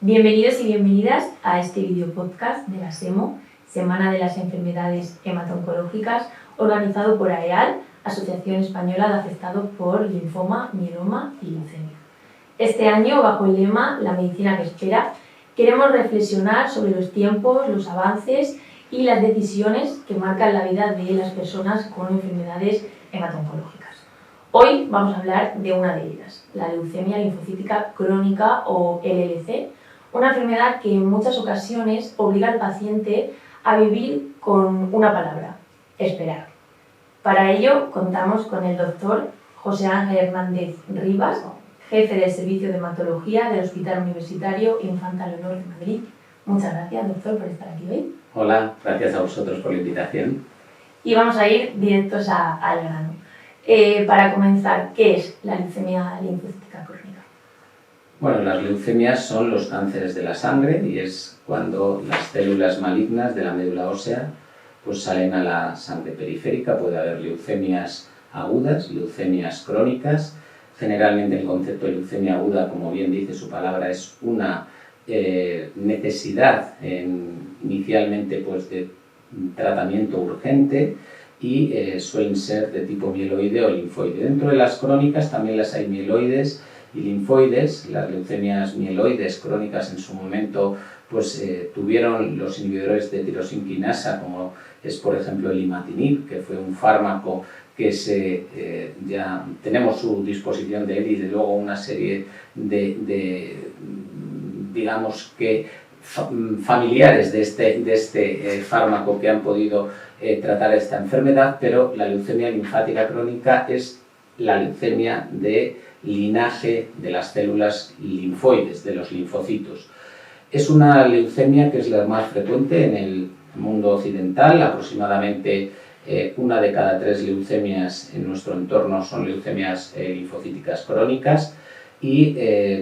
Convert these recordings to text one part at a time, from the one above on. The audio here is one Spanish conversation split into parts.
Bienvenidos y bienvenidas a este video podcast de la SEMO, Semana de las Enfermedades Hemato-Oncológicas, organizado por AEAL, Asociación Española de Afectados por Linfoma, Mieloma y Leucemia. Este año, bajo el lema La medicina que espera, queremos reflexionar sobre los tiempos, los avances y las decisiones que marcan la vida de las personas con enfermedades hemato-oncológicas. Hoy vamos a hablar de una de ellas, la leucemia linfocítica crónica o LLC, una enfermedad que en muchas ocasiones obliga al paciente a vivir con una palabra: esperar. Para ello contamos con el doctor José Ángel Hernández Rivas, jefe del Servicio de Hematología del Hospital Universitario Infanta Leonor de Madrid. Muchas gracias, doctor, por estar aquí hoy. Hola, gracias a vosotros por la invitación. Y vamos a ir directos al grano. Para comenzar, ¿qué es la leucemia linfocítica crónica? Bueno, las leucemias son los cánceres de la sangre y es cuando las células malignas de la médula ósea pues salen a la sangre periférica. Puede haber leucemias agudas, leucemias crónicas. Generalmente el concepto de leucemia aguda, como bien dice su palabra, es una necesidad inicialmente pues, de tratamiento urgente y suelen ser de tipo mieloide o linfoide. Dentro de las crónicas también las hay mieloides y linfoides. Las leucemias mieloides crónicas en su momento pues, tuvieron los inhibidores de tirosinquinasa, como es por ejemplo el imatinib, que fue un fármaco que ya tenemos su disposición de él y de luego una serie de digamos que familiares de este fármaco que han podido tratar esta enfermedad, pero la leucemia linfática crónica es la leucemia de linaje de las células linfoides, de los linfocitos. Es una leucemia que es la más frecuente en el mundo occidental. Aproximadamente 1 de cada 3 leucemias en nuestro entorno son leucemias linfocíticas crónicas y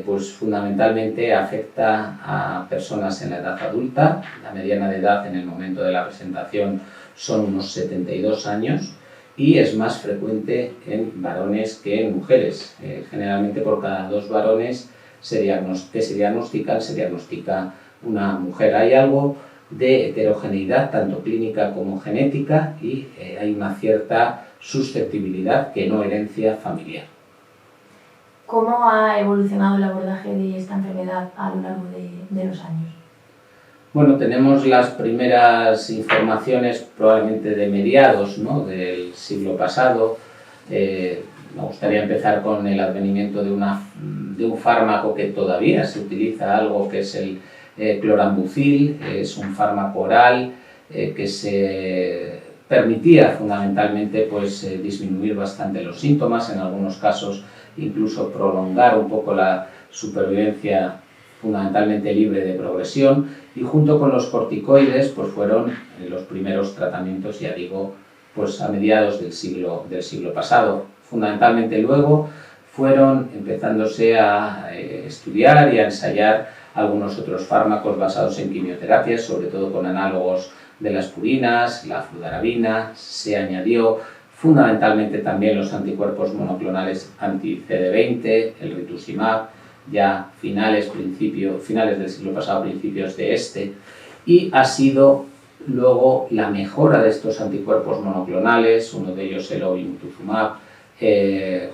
pues fundamentalmente afecta a personas en la edad adulta. La mediana de edad en el momento de la presentación son unos 72 años y es más frecuente en varones que en mujeres. Generalmente por cada 2 varones que se diagnostica una mujer. Hay algo de heterogeneidad, tanto clínica como genética, y hay una cierta susceptibilidad que no herencia familiar. ¿Cómo ha evolucionado el abordaje de esta enfermedad a lo largo de los años? Bueno, tenemos las primeras informaciones probablemente de mediados, ¿no?, del siglo pasado. Me gustaría empezar con el advenimiento de un fármaco que todavía se utiliza, algo que es el clorambucil. Es un fármaco oral que se permitía fundamentalmente pues, disminuir bastante los síntomas, en algunos casos incluso prolongar un poco la supervivencia fundamentalmente libre de progresión, y junto con los corticoides pues fueron los primeros tratamientos, ya digo, pues a mediados del siglo pasado. Fundamentalmente luego fueron empezándose a estudiar y a ensayar algunos otros fármacos basados en quimioterapias, sobre todo con análogos de las purinas, la fludarabina. Se añadió fundamentalmente también los anticuerpos monoclonales anti-CD20, el rituximab, ya finales del siglo pasado, principios de este, y ha sido luego la mejora de estos anticuerpos monoclonales, uno de ellos el obinutuzumab,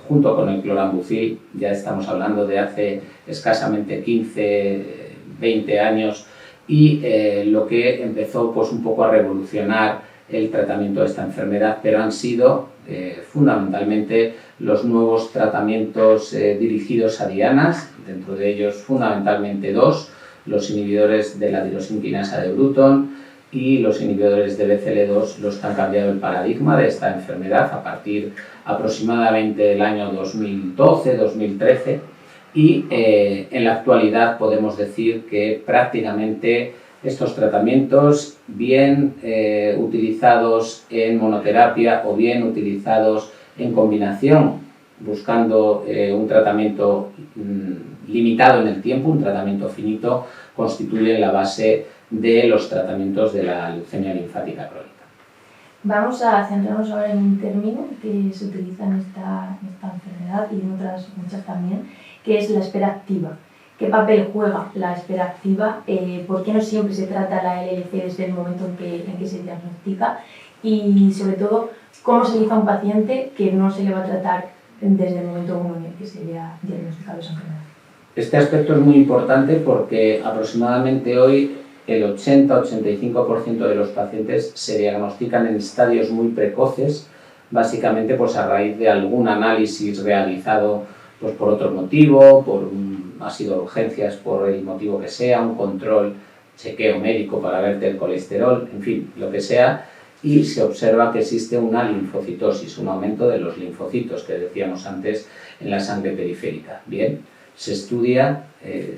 junto con el clorambucil. Ya estamos hablando de hace escasamente 15-20 años, y lo que empezó pues, un poco a revolucionar el tratamiento de esta enfermedad, pero han sido fundamentalmente los nuevos tratamientos dirigidos a dianas, dentro de ellos fundamentalmente 2, los inhibidores de la tirosinquinasa de Bruton y los inhibidores de BCL2, los que han cambiado el paradigma de esta enfermedad a partir aproximadamente del año 2012-2013, y en la actualidad podemos decir que prácticamente estos tratamientos, bien utilizados en monoterapia o bien utilizados en combinación, buscando un tratamiento limitado en el tiempo, un tratamiento finito, constituyen la base de los tratamientos de la leucemia linfática crónica. Vamos a centrarnos ahora en un término que se utiliza en esta enfermedad y en otras muchas también, que es la espera activa. ¿Qué papel juega la espera activa? ¿Por qué no siempre se trata la LLC desde el momento en que se diagnostica? Y sobre todo, ¿cómo se elige a un paciente que no se le va a tratar desde el momento uno en el que se le ha diagnosticado esa enfermedad? Este aspecto es muy importante porque aproximadamente hoy el 80-85% de los pacientes se diagnostican en estadios muy precoces, básicamente pues a raíz de algún análisis realizado pues por otro motivo, ha sido urgencias por el motivo que sea, un control, chequeo médico para verte el colesterol, en fin, lo que sea, y se observa que existe una linfocitosis, un aumento de los linfocitos que decíamos antes en la sangre periférica. Bien, se estudia,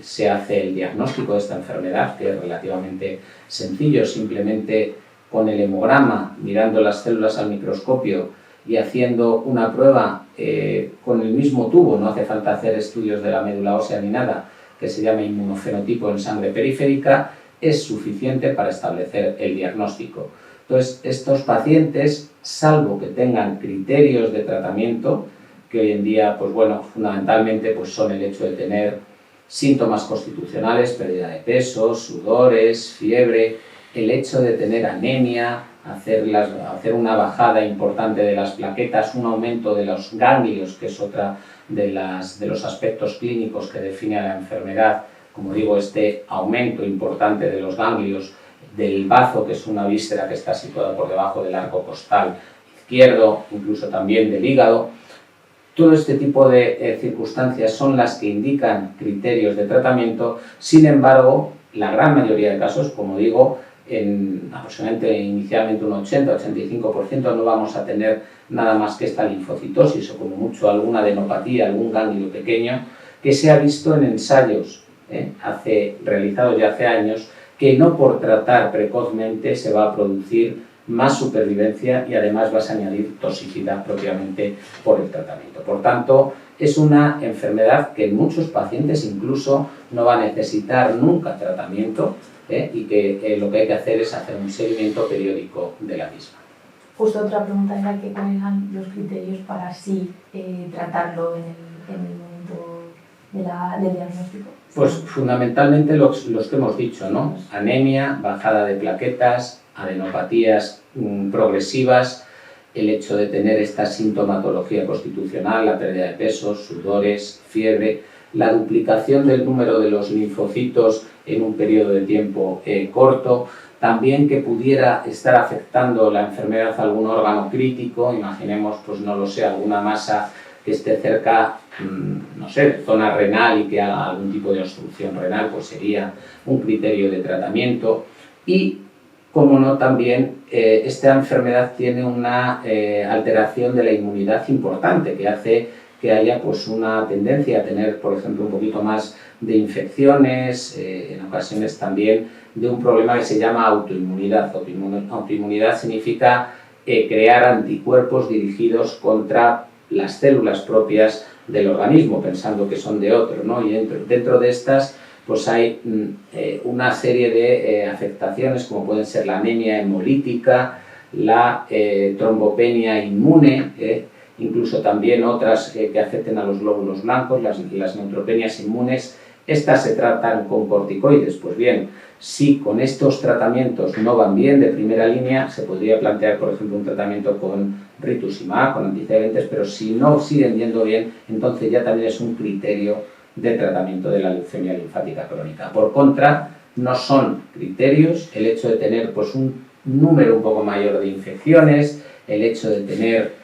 se hace el diagnóstico de esta enfermedad, que es relativamente sencillo, simplemente con el hemograma, mirando las células al microscopio y haciendo una prueba con el mismo tubo, no hace falta hacer estudios de la médula ósea ni nada, que se llama inmunofenotipo en sangre periférica, es suficiente para establecer el diagnóstico. Entonces, estos pacientes, salvo que tengan criterios de tratamiento, que hoy en día, pues bueno, fundamentalmente pues son el hecho de tener síntomas constitucionales, pérdida de peso, sudores, fiebre, el hecho de tener anemia, hacer una bajada importante de las plaquetas, un aumento de los ganglios, que es otra de los aspectos clínicos que define a la enfermedad, como digo, este aumento importante de los ganglios, del bazo, que es una víscera que está situada por debajo del arco costal izquierdo, incluso también del hígado. Todo este tipo de circunstancias son las que indican criterios de tratamiento. Sin embargo, la gran mayoría de casos, como digo, en aproximadamente inicialmente un 80-85% no vamos a tener nada más que esta linfocitosis o como mucho alguna adenopatía, algún ganglio pequeño, que se ha visto en ensayos realizados ya hace años, que no por tratar precozmente se va a producir más supervivencia y además vas a añadir toxicidad propiamente por el tratamiento. Por tanto, es una enfermedad que en muchos pacientes incluso no va a necesitar nunca tratamiento y que lo que hay que hacer es hacer un seguimiento periódico de la misma. Justo otra pregunta era que cuáles eran los criterios para así tratarlo en el momento del diagnóstico. Pues fundamentalmente los que hemos dicho, ¿no? Anemia, bajada de plaquetas, adenopatías progresivas, el hecho de tener esta sintomatología constitucional, la pérdida de peso, sudores, fiebre, la duplicación del número de los linfocitos en un periodo de tiempo corto, también que pudiera estar afectando la enfermedad a algún órgano crítico, imaginemos, pues no lo sé, alguna masa que esté cerca, no sé, zona renal y que haga algún tipo de obstrucción renal, pues sería un criterio de tratamiento. Y, como no, también esta enfermedad tiene una alteración de la inmunidad importante que hace que haya pues una tendencia a tener, por ejemplo, un poquito más de infecciones, en ocasiones también de un problema que se llama autoinmunidad. Autoinmunidad significa crear anticuerpos dirigidos contra las células propias del organismo, pensando que son de otro, ¿no? Y dentro de estas pues hay una serie de afectaciones como pueden ser la anemia hemolítica, la trombopenia inmune, incluso también otras que afecten a los glóbulos blancos, las neutropenias inmunes. Estas se tratan con corticoides. Pues bien, si con estos tratamientos no van bien de primera línea, se podría plantear, por ejemplo, un tratamiento con rituximab, con anticoagulante, pero si no siguen yendo bien, entonces ya también es un criterio de tratamiento de la leucemia linfática crónica. Por contra, no son criterios el hecho de tener pues, un número un poco mayor de infecciones, el hecho de tener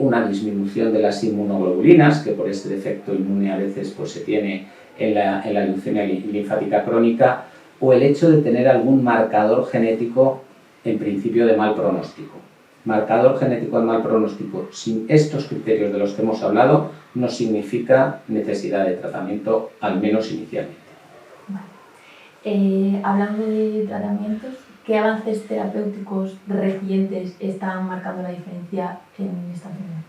una disminución de las inmunoglobulinas, que por este defecto inmune a veces pues, se tiene en la leucemia linfática crónica, o el hecho de tener algún marcador genético en principio de mal pronóstico. Marcador genético de mal pronóstico sin estos criterios de los que hemos hablado no significa necesidad de tratamiento, al menos inicialmente. Vale. Hablando de tratamientos, ¿qué avances terapéuticos recientes están marcando la diferencia en esta enfermedad?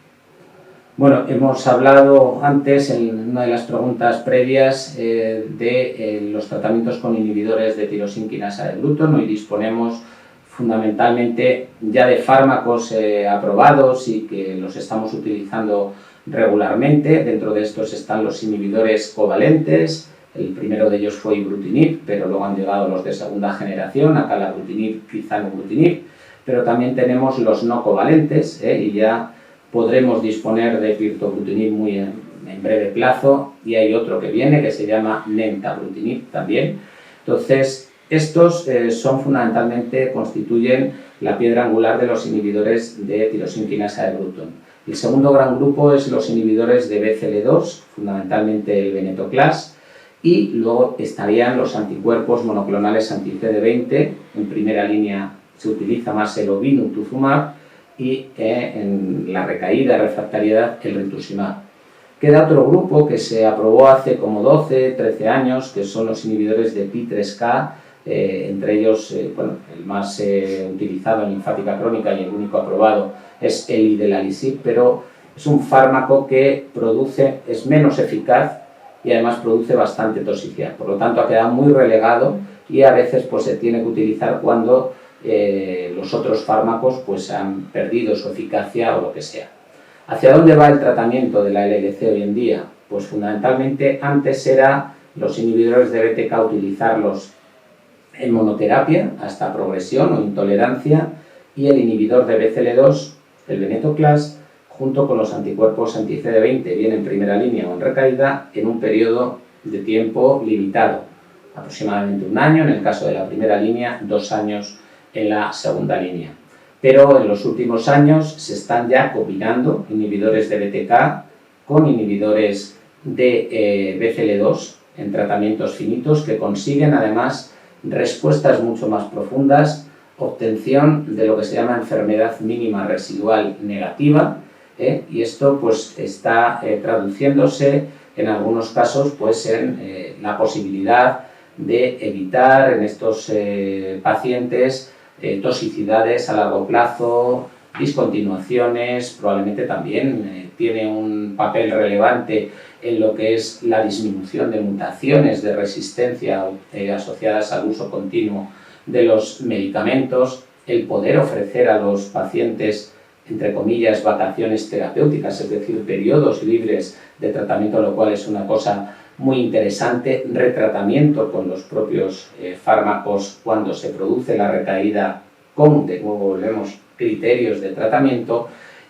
Bueno, hemos hablado antes, en una de las preguntas previas, de los tratamientos con inhibidores de tirosina de glutón. Hoy disponemos fundamentalmente ya de fármacos aprobados y que los estamos utilizando regularmente. Dentro de estos están los inhibidores covalentes, El primero de ellos fue ibrutinib, pero luego han llegado los de segunda generación, acalabrutinib, quizanobrutinib, pero también tenemos los no covalentes, y ya podremos disponer de pirtobrutinib muy en breve plazo, y hay otro que viene que se llama nemtabrutinib también. Entonces, estos constituyen la piedra angular de los inhibidores de tirosina de Bruton. El segundo gran grupo es los inhibidores de BCL2, fundamentalmente el venetoclax, y luego estarían los anticuerpos monoclonales anti-CD20. En primera línea se utiliza más el ovinutuzumab y en la recaída, refractariedad, el rituximab. Queda otro grupo que se aprobó hace como 12, 13 años, que son los inhibidores de PI3K, entre ellos, el más utilizado en linfática crónica y el único aprobado es el idelalisib, pero es un fármaco que es menos eficaz y además produce bastante toxicidad. Por lo tanto, ha quedado muy relegado y a veces se tiene que utilizar cuando los otros fármacos han perdido su eficacia o lo que sea. ¿Hacia dónde va el tratamiento de la LLC hoy en día? Pues fundamentalmente antes era los inhibidores de BTK utilizarlos en monoterapia hasta progresión o intolerancia, y el inhibidor de BCL2, el venetoclax, junto con los anticuerpos anti-CD20, bien en primera línea o en recaída, en un periodo de tiempo limitado, aproximadamente 1 año en el caso de la primera línea, 2 años en la segunda línea. Pero en los últimos años se están ya combinando inhibidores de BTK con inhibidores de BCL2 en tratamientos finitos que consiguen además respuestas mucho más profundas, obtención de lo que se llama enfermedad mínima residual negativa, y esto está traduciéndose en algunos casos en la posibilidad de evitar en estos pacientes toxicidades a largo plazo, discontinuaciones, probablemente también tiene un papel relevante en lo que es la disminución de mutaciones de resistencia asociadas al uso continuo de los medicamentos, el poder ofrecer a los pacientes, entre comillas, vacaciones terapéuticas, es decir, periodos libres de tratamiento, lo cual es una cosa muy interesante, retratamiento con los propios fármacos cuando se produce la recaída con, de nuevo volvemos, criterios de tratamiento,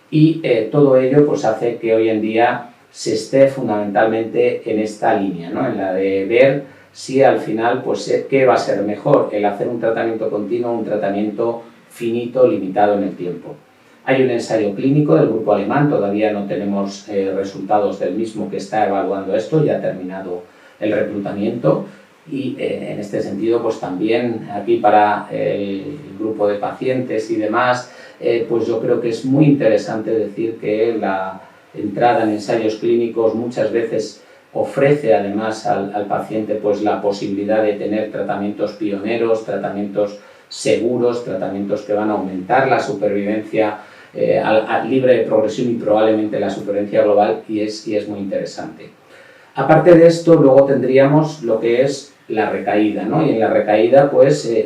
y todo ello hace que hoy en día se esté fundamentalmente en esta línea, ¿no? En la de ver si al final qué va a ser mejor, el hacer un tratamiento continuo o un tratamiento finito, limitado en el tiempo. Hay un ensayo clínico del grupo alemán, todavía no tenemos resultados del mismo, que está evaluando esto, ya ha terminado el reclutamiento, y en este sentido también aquí para el grupo de pacientes y demás, yo creo que es muy interesante decir que la entrada en ensayos clínicos muchas veces ofrece además al paciente la posibilidad de tener tratamientos pioneros, tratamientos seguros, tratamientos que van a aumentar la supervivencia libre de progresión y probablemente la supervivencia global, y es muy interesante. Aparte de esto, luego tendríamos lo que es la recaída, ¿no? Y en la recaída,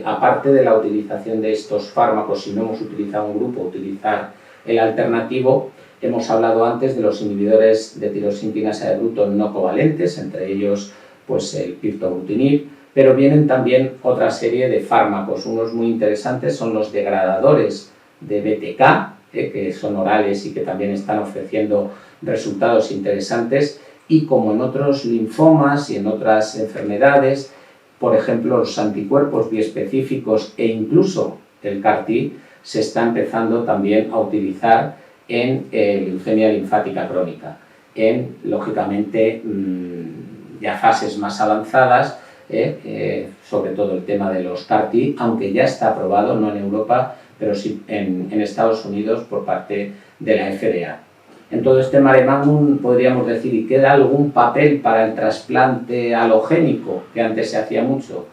aparte de la utilización de estos fármacos, si no hemos utilizado un grupo, utilizar el alternativo. Hemos hablado antes de los inhibidores de tirosina de Bruton no covalentes, entre ellos el pirtobrutinib, pero vienen también otra serie de fármacos. Unos muy interesantes son los degradadores de BTK, que son orales y que también están ofreciendo resultados interesantes, y como en otros linfomas y en otras enfermedades, por ejemplo, los anticuerpos biespecíficos e incluso el CAR-T se está empezando también a utilizar en leucemia linfática crónica, lógicamente, ya fases más avanzadas, sobre todo el tema de los CAR-T, aunque ya está aprobado, no en Europa, pero sí en Estados Unidos por parte de la FDA. En todo este mare magnum podríamos decir, ¿y queda algún papel para el trasplante halogénico, que antes se hacía mucho?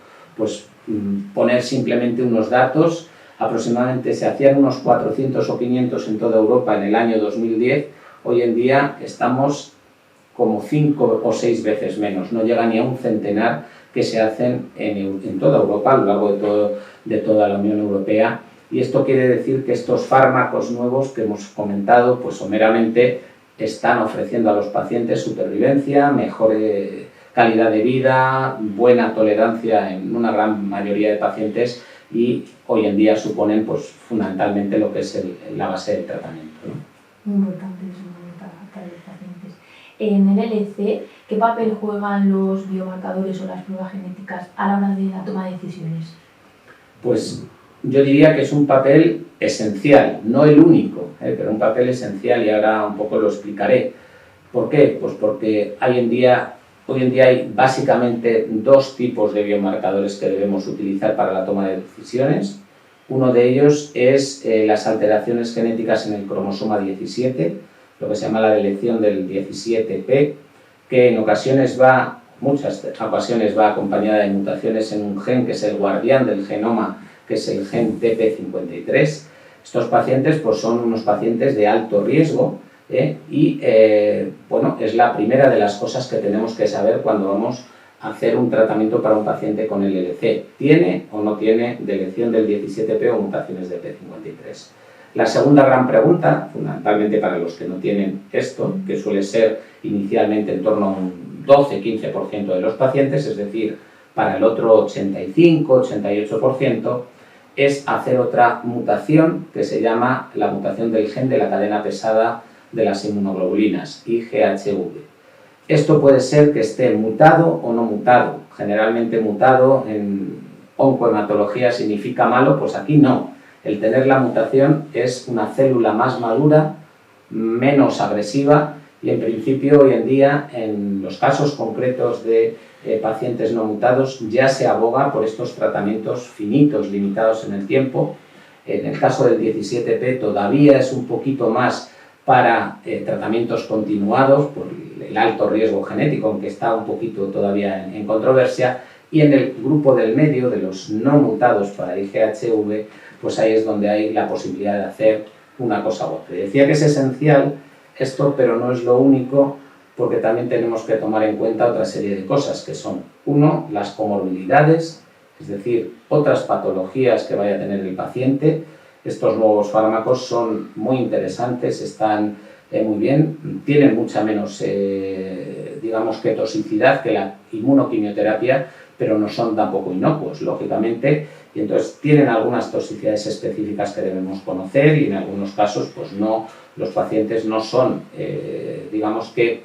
Poner simplemente unos datos. Aproximadamente se hacían unos 400 o 500 en toda Europa en el año 2010, hoy en día estamos como 5 o 6 veces menos, no llega ni a un centenar que se hacen en toda Europa, a lo largo de toda la Unión Europea, y esto quiere decir que estos fármacos nuevos que hemos comentado, someramente están ofreciendo a los pacientes supervivencia, mejor calidad de vida, buena tolerancia en una gran mayoría de pacientes y hoy en día suponen pues, fundamentalmente lo que es la base del tratamiento, ¿no? Muy importante eso para los pacientes. En el LC, ¿qué papel juegan los biomarcadores o las pruebas genéticas a la hora de la toma de decisiones? Pues yo diría que es un papel esencial, no el único, pero un papel esencial y ahora un poco lo explicaré. ¿Por qué? Pues porque hoy en día hay básicamente dos tipos de biomarcadores que debemos utilizar para la toma de decisiones. Uno de ellos es las alteraciones genéticas en el cromosoma 17, lo que se llama la deleción del 17p, que en muchas ocasiones va acompañada de mutaciones en un gen que es el guardián del genoma, que es el gen TP53. Estos pacientes pues, son unos pacientes de alto riesgo bueno, es la primera de las cosas que tenemos que saber cuando vamos a hacer un tratamiento para un paciente con el LC. ¿Tiene o no tiene deleción del 17p o mutaciones de P53? La segunda gran pregunta, fundamentalmente para los que no tienen esto, que suele ser inicialmente en torno a un 12-15% de los pacientes, es decir, para el otro 85-88%, es hacer otra mutación que se llama la mutación del gen de la cadena pesada de las inmunoglobulinas, IGHV. Esto puede ser que esté mutado o no mutado. Generalmente mutado en oncohematología significa malo, pues aquí no. El tener la mutación es una célula más madura, menos agresiva y en principio hoy en día en los casos concretos de pacientes no mutados ya se aboga por estos tratamientos finitos, limitados en el tiempo. En el caso del 17p todavía es un poquito más para tratamientos continuados por el alto riesgo genético, aunque está un poquito todavía en controversia, y en el grupo del medio, de los no mutados para IGHV, pues ahí es donde hay la posibilidad de hacer una cosa u otra. Decía que es esencial esto, pero no es lo único, porque también tenemos que tomar en cuenta otra serie de cosas, que son, uno, las comorbilidades, es decir, otras patologías que vaya a tener el paciente. Estos nuevos fármacos son muy interesantes, están muy bien, tienen mucha menos, digamos, que toxicidad que la inmunoquimioterapia, pero no son tampoco inocuos, lógicamente, y entonces tienen algunas toxicidades específicas que debemos conocer y en algunos casos, pues no, los pacientes no son, digamos que,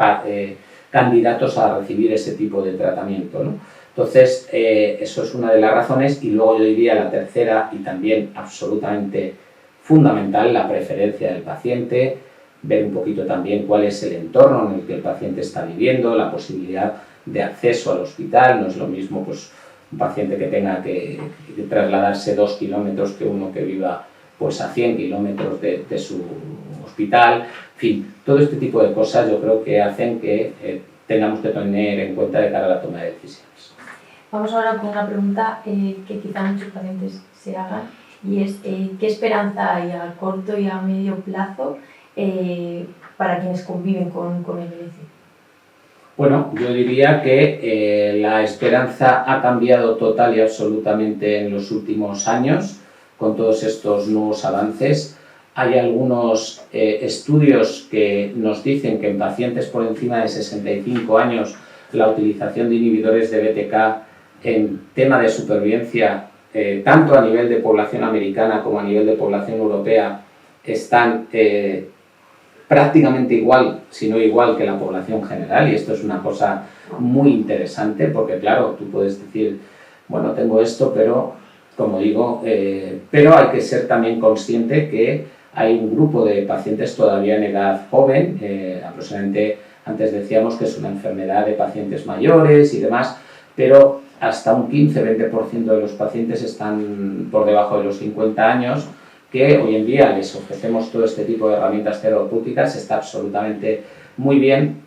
candidatos a recibir ese tipo de tratamiento, ¿no? Entonces, eso es una de las razones y luego yo diría la tercera y también absolutamente fundamental, la preferencia del paciente, ver un poquito también cuál es el entorno en el que el paciente está viviendo, la posibilidad de acceso al hospital, no es lo mismo pues, un paciente que tenga que trasladarse 2 kilómetros que uno que viva pues, a 100 kilómetros de su hospital, en fin, todo este tipo de cosas yo creo que hacen que tengamos que tener en cuenta de cara a la toma de decisiones. Vamos ahora con una pregunta que quizá muchos pacientes se hagan y es ¿qué esperanza hay a corto y a medio plazo para quienes conviven con el LC? Bueno, yo diría que la esperanza ha cambiado total y absolutamente en los últimos años con todos estos nuevos avances. Hay algunos estudios que nos dicen que en pacientes por encima de 65 años la utilización de inhibidores de BTK en tema de supervivencia, tanto a nivel de población americana como a nivel de población europea, están prácticamente igual, si no igual que la población general, y esto es una cosa muy interesante porque, claro, tú puedes decir, bueno, tengo esto, pero, como digo, pero hay que ser también consciente que hay un grupo de pacientes todavía en edad joven, aproximadamente, antes decíamos que es una enfermedad de pacientes mayores y demás, pero hasta un 15-20% de los pacientes están por debajo de los 50 años, que hoy en día les ofrecemos todo este tipo de herramientas terapéuticas, está absolutamente muy bien,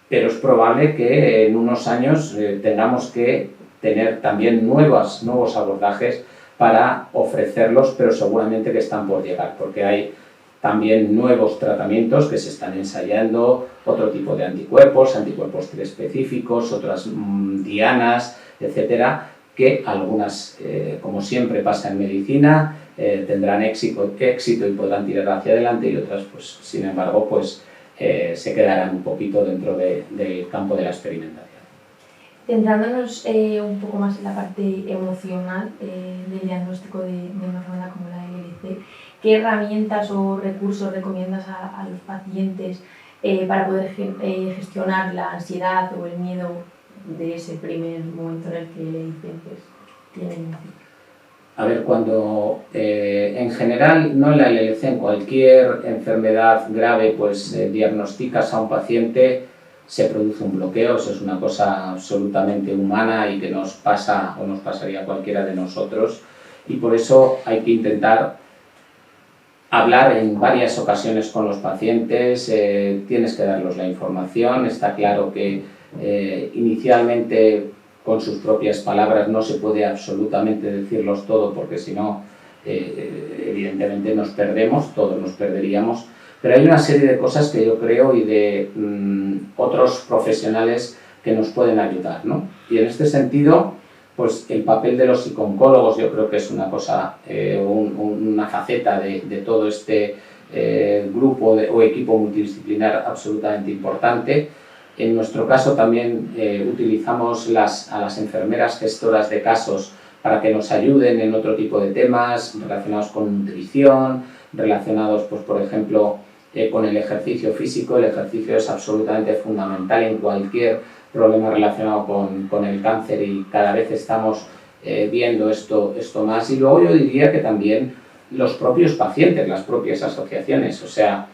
pero es probable que en unos años tengamos que tener también nuevos abordajes para ofrecerlos, pero seguramente que están por llegar, porque hay también nuevos tratamientos que se están ensayando, otro tipo de anticuerpos triespecíficos, otras dianas, etcétera, que algunas, como siempre pasa en medicina, tendrán éxito y podrán tirar hacia adelante y otras, pues, sin embargo, pues, se quedarán un poquito dentro del campo de la experimentación. Centrándonos un poco más en la parte emocional del diagnóstico de una enfermedad como la LLC, ¿qué herramientas o recursos recomiendas a los pacientes para poder gestionar la ansiedad o el miedo de ese primer momento en el que le dicen pues tienen? A ver, cuando en general, no en la LLC, en cualquier enfermedad grave, pues diagnosticas a un paciente, se produce un bloqueo. Eso es una cosa absolutamente humana y que nos pasa o nos pasaría a cualquiera de nosotros, y por eso hay que intentar hablar en varias ocasiones con los pacientes. Tienes que darles la información. Está claro que inicialmente con sus propias palabras no se puede absolutamente decirlos todo, porque si no, evidentemente nos perdemos, todos nos perderíamos. Pero hay una serie de cosas que yo creo y de otros profesionales que nos pueden ayudar, ¿no? Y en este sentido, pues el papel de los psicooncólogos yo creo que es una cosa, una faceta de todo este grupo o equipo multidisciplinar absolutamente importante. En nuestro caso también utilizamos a las enfermeras gestoras de casos para que nos ayuden en otro tipo de temas relacionados con nutrición, relacionados, pues, por ejemplo, con el ejercicio físico. El ejercicio es absolutamente fundamental en cualquier problema relacionado con el cáncer, y cada vez estamos viendo esto más. Y luego yo diría que también los propios pacientes, las propias asociaciones, o sea,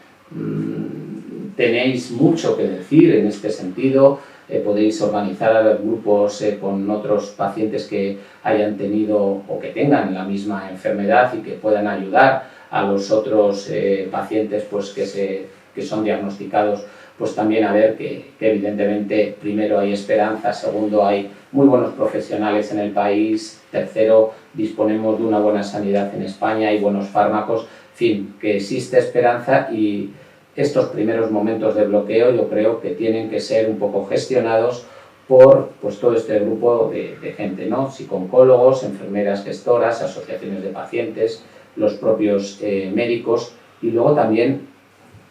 tenéis mucho que decir en este sentido. Podéis organizar grupos con otros pacientes que hayan tenido o que tengan la misma enfermedad y que puedan ayudar a los otros pacientes pues, que son diagnosticados, pues también a ver que evidentemente primero hay esperanza, segundo hay muy buenos profesionales en el país, tercero disponemos de una buena sanidad en España y buenos fármacos, en fin, que existe esperanza. Y estos primeros momentos de bloqueo yo creo que tienen que ser un poco gestionados por pues, todo este grupo de gente, ¿no? Psicooncólogos, enfermeras gestoras, asociaciones de pacientes, los propios médicos, y luego también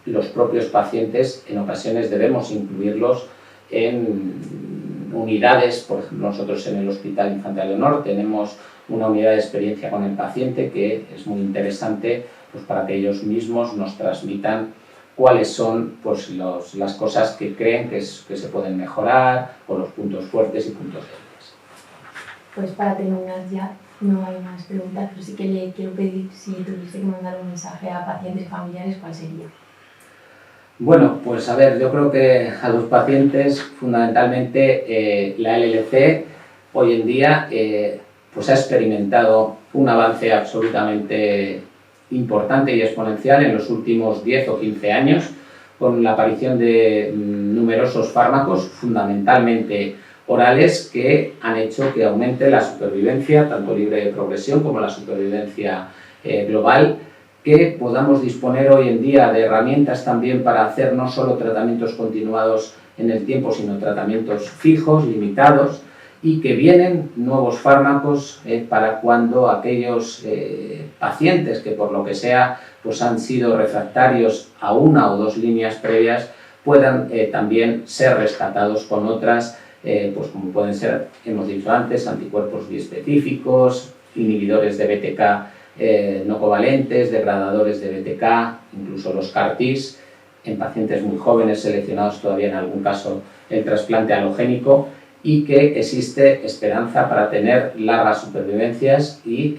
los propios pacientes. En ocasiones debemos incluirlos en unidades. Por ejemplo, nosotros en el Hospital Infante Leonor tenemos una unidad de experiencia con el paciente que es muy interesante, pues, para que ellos mismos nos transmitan cuáles son pues, las cosas que creen que se pueden mejorar, o los puntos fuertes y puntos débiles. Pues para terminar ya, no hay más preguntas, pero sí que le quiero pedir, si tuviese que mandar un mensaje a pacientes y familiares, ¿cuál sería? Bueno, pues a ver, yo creo que a los pacientes fundamentalmente la LLC hoy en día pues ha experimentado un avance absolutamente importante y exponencial en los últimos 10 o 15 años, con la aparición de numerosos fármacos, fundamentalmente orales, que han hecho que aumente la supervivencia, tanto libre de progresión como la supervivencia global, que podamos disponer hoy en día de herramientas también para hacer no solo tratamientos continuados en el tiempo, sino tratamientos fijos, limitados, y que vienen nuevos fármacos para cuando aquellos pacientes que por lo que sea pues han sido refractarios a una o dos líneas previas puedan también ser rescatados con otras, pues como pueden ser, hemos dicho antes, anticuerpos biespecíficos, inhibidores de BTK no covalentes, degradadores de BTK, incluso los CAR-Ts, en pacientes muy jóvenes seleccionados todavía en algún caso el trasplante halogénico, y que existe esperanza para tener largas supervivencias y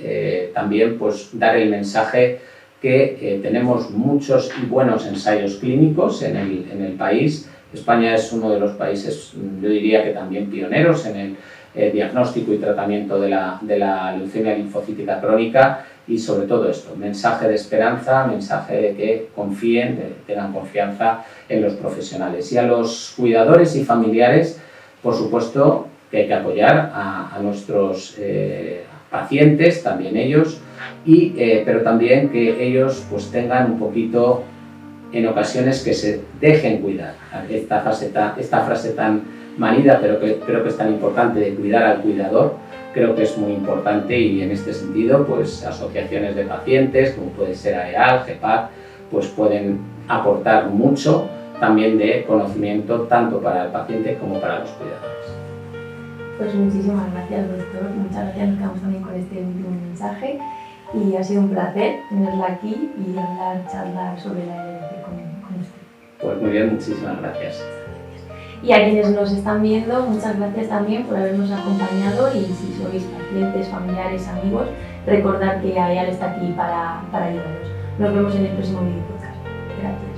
también pues, dar el mensaje que tenemos muchos y buenos ensayos clínicos en el país. España es uno de los países, yo diría que también pioneros en el diagnóstico y tratamiento de la leucemia linfocítica crónica, y sobre todo esto, mensaje de esperanza, mensaje de que confíen, tengan confianza en los profesionales. Y a los cuidadores y familiares, por supuesto que hay que apoyar a nuestros pacientes, también ellos, pero también que ellos pues, tengan un poquito, en ocasiones, que se dejen cuidar. Esta frase tan manida, pero que creo que es tan importante, de cuidar al cuidador, creo que es muy importante, y en este sentido, pues asociaciones de pacientes, como puede ser AEAL, GEPAC, pues pueden aportar mucho también de conocimiento tanto para el paciente como para los cuidadores. Pues muchísimas gracias, doctor. Muchas gracias, nos quedamos también con este último mensaje y ha sido un placer tenerla aquí y charlar sobre la herencia con usted. Pues muy bien, muchísimas gracias. Y a quienes nos están viendo, muchas gracias también por habernos acompañado y si sois pacientes, familiares, amigos, recordad que AEAL está aquí para ayudaros. Nos vemos en el próximo video podcast. Gracias.